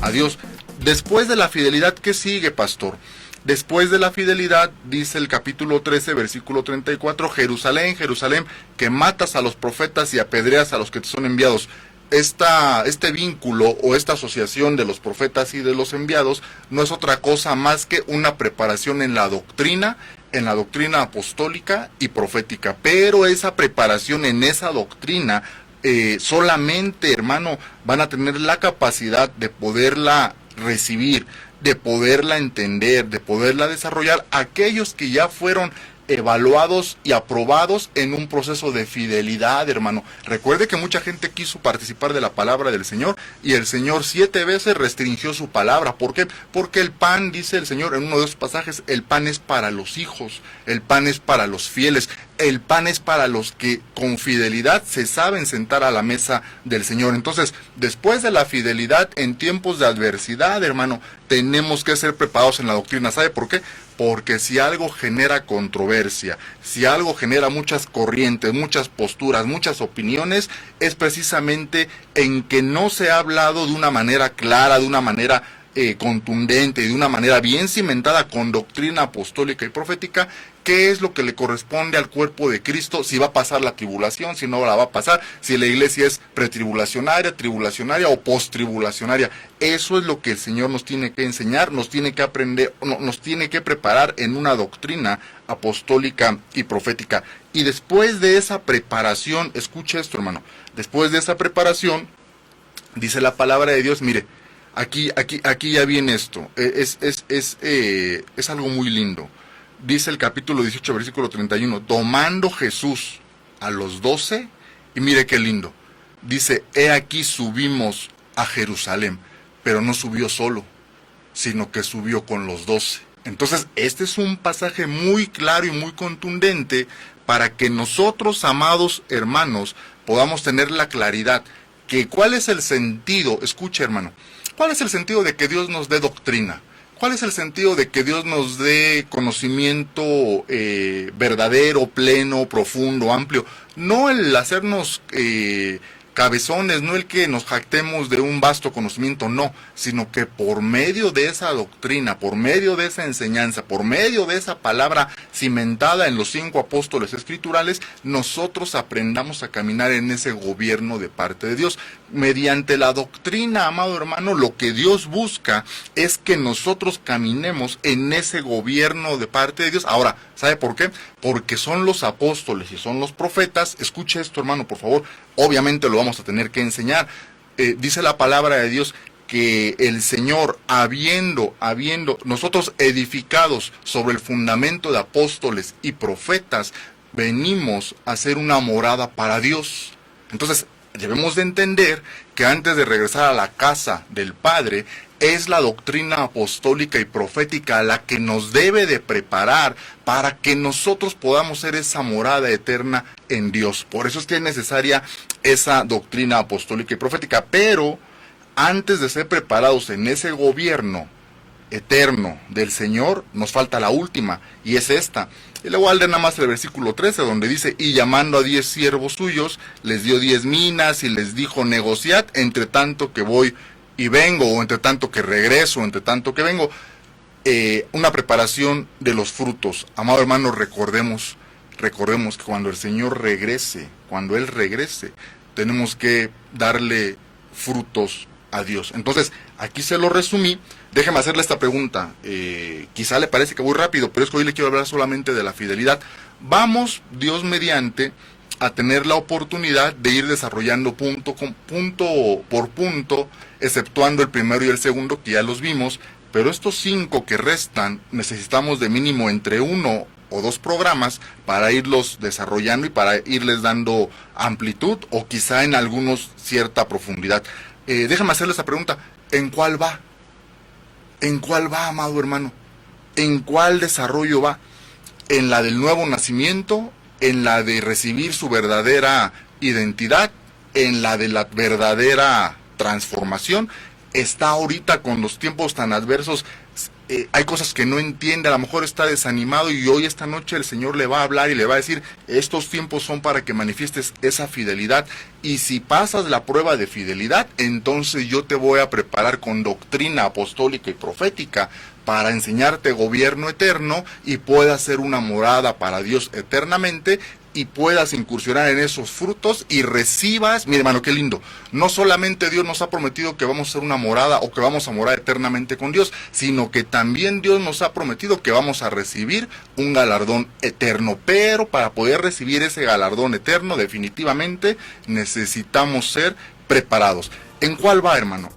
a Dios. Después de la fidelidad, ¿qué sigue, pastor? Después de la fidelidad, dice el capítulo 13, versículo 34, Jerusalén, Jerusalén, que matas a los profetas y apedreas a los que te son enviados. Este vínculo o esta asociación de los profetas y de los enviados no es otra cosa más que una preparación en la doctrina apostólica y profética. Pero esa preparación en esa doctrina solamente, hermano, van a tener la capacidad de poderla recibir, de poderla entender, de poderla desarrollar aquellos que ya fueron evaluados y aprobados en un proceso de fidelidad, hermano. Recuerde que mucha gente quiso participar de la palabra del Señor y el Señor 7 veces restringió su palabra. ¿Por qué? Porque el pan, dice el Señor en uno de esos pasajes, el pan es para los hijos, el pan es para los fieles, el pan es para los que con fidelidad se saben sentar a la mesa del Señor. Entonces, después de la fidelidad en tiempos de adversidad, hermano, tenemos que ser preparados en la doctrina. ¿Sabe por qué? Porque si algo genera controversia, si algo genera muchas corrientes, muchas posturas, muchas opiniones, es precisamente en que no se ha hablado de una manera clara, de una manera contundente, de una manera bien cimentada con doctrina apostólica y profética, qué es lo que le corresponde al cuerpo de Cristo, si va a pasar la tribulación, si no la va a pasar, si la iglesia es pretribulacionaria, tribulacionaria o posttribulacionaria. Eso es lo que el Señor nos tiene que enseñar, nos tiene que aprender, nos tiene que preparar en una doctrina apostólica y profética. Y después de esa preparación, escuche esto, hermano, después de esa preparación, dice la palabra de Dios, mire, aquí ya viene esto, es algo muy lindo. Dice el capítulo 18, versículo 31, tomando Jesús a los 12, y mire qué lindo, dice, he aquí subimos a Jerusalén, pero no subió solo, sino que subió con los 12. Entonces, este es un pasaje muy claro y muy contundente para que nosotros, amados hermanos, podamos tener la claridad que cuál es el sentido, escuche hermano, cuál es el sentido de que Dios nos dé doctrina. ¿Cuál es el sentido de que Dios nos dé conocimiento verdadero, pleno, profundo, amplio? No el hacernos cabezones, no el que nos jactemos de un vasto conocimiento, no, sino que por medio de esa doctrina, por medio de esa enseñanza, por medio de esa palabra cimentada en los 5 apóstoles escriturales, nosotros aprendamos a caminar en ese gobierno de parte de Dios. Mediante la doctrina, amado hermano, lo que Dios busca es que nosotros caminemos en ese gobierno de parte de Dios. Ahora, ¿sabe por qué? Porque son los apóstoles y son los profetas. Escuche esto, hermano, por favor. Obviamente lo vamos a tener que enseñar. Dice la palabra de Dios que el Señor, habiendo nosotros edificados sobre el fundamento de apóstoles y profetas, venimos a ser una morada para Dios. Entonces, debemos de entender que antes de regresar a la casa del Padre, es la doctrina apostólica y profética la que nos debe de preparar para que nosotros podamos ser esa morada eterna en Dios. Por eso es que es necesaria esa doctrina apostólica y profética. Pero antes de ser preparados en ese gobierno eterno del Señor, nos falta la última, y es esta. Y luego al de nada más el versículo 13, donde dice, y llamando a 10 siervos suyos, les dio 10 minas y les dijo, negociad entre tanto que voy y vengo, o entre tanto que regreso, entre tanto que vengo. Una preparación de los frutos. Amado hermano, recordemos que cuando el Señor regrese, cuando Él regrese, tenemos que darle frutos a Dios. Entonces, aquí se lo resumí. Déjeme hacerle esta pregunta. Quizá le parece que voy rápido, pero es que hoy le quiero hablar solamente de la fidelidad. Vamos, Dios mediante, a tener la oportunidad de ir desarrollando punto por punto, exceptuando el primero y el segundo, que ya los vimos, pero estos 5 que restan, necesitamos de mínimo entre 1 o 2 programas para irlos desarrollando y para irles dando amplitud, o quizá en algunos cierta profundidad. Déjame hacerle esa pregunta, ¿en cuál va? ¿En cuál va, amado hermano? ¿En cuál desarrollo va? ¿En la del nuevo nacimiento? ¿En la de recibir su verdadera identidad? ¿En la de la verdadera transformación? ¿Está ahorita con los tiempos tan adversos hay cosas que no entiende, a lo mejor está desanimado y hoy esta noche el Señor le va a hablar y le va a decir, estos tiempos son para que manifiestes esa fidelidad, y si pasas la prueba de fidelidad, entonces yo te voy a preparar con doctrina apostólica y profética para enseñarte gobierno eterno y puedas ser una morada para Dios eternamente, y puedas incursionar en esos frutos y recibas, mi hermano, qué lindo, no solamente Dios nos ha prometido que vamos a ser una morada o que vamos a morar eternamente con Dios, sino que también Dios nos ha prometido que vamos a recibir un galardón eterno. Pero para poder recibir ese galardón eterno, definitivamente necesitamos ser preparados. ¿En cuál va, hermano?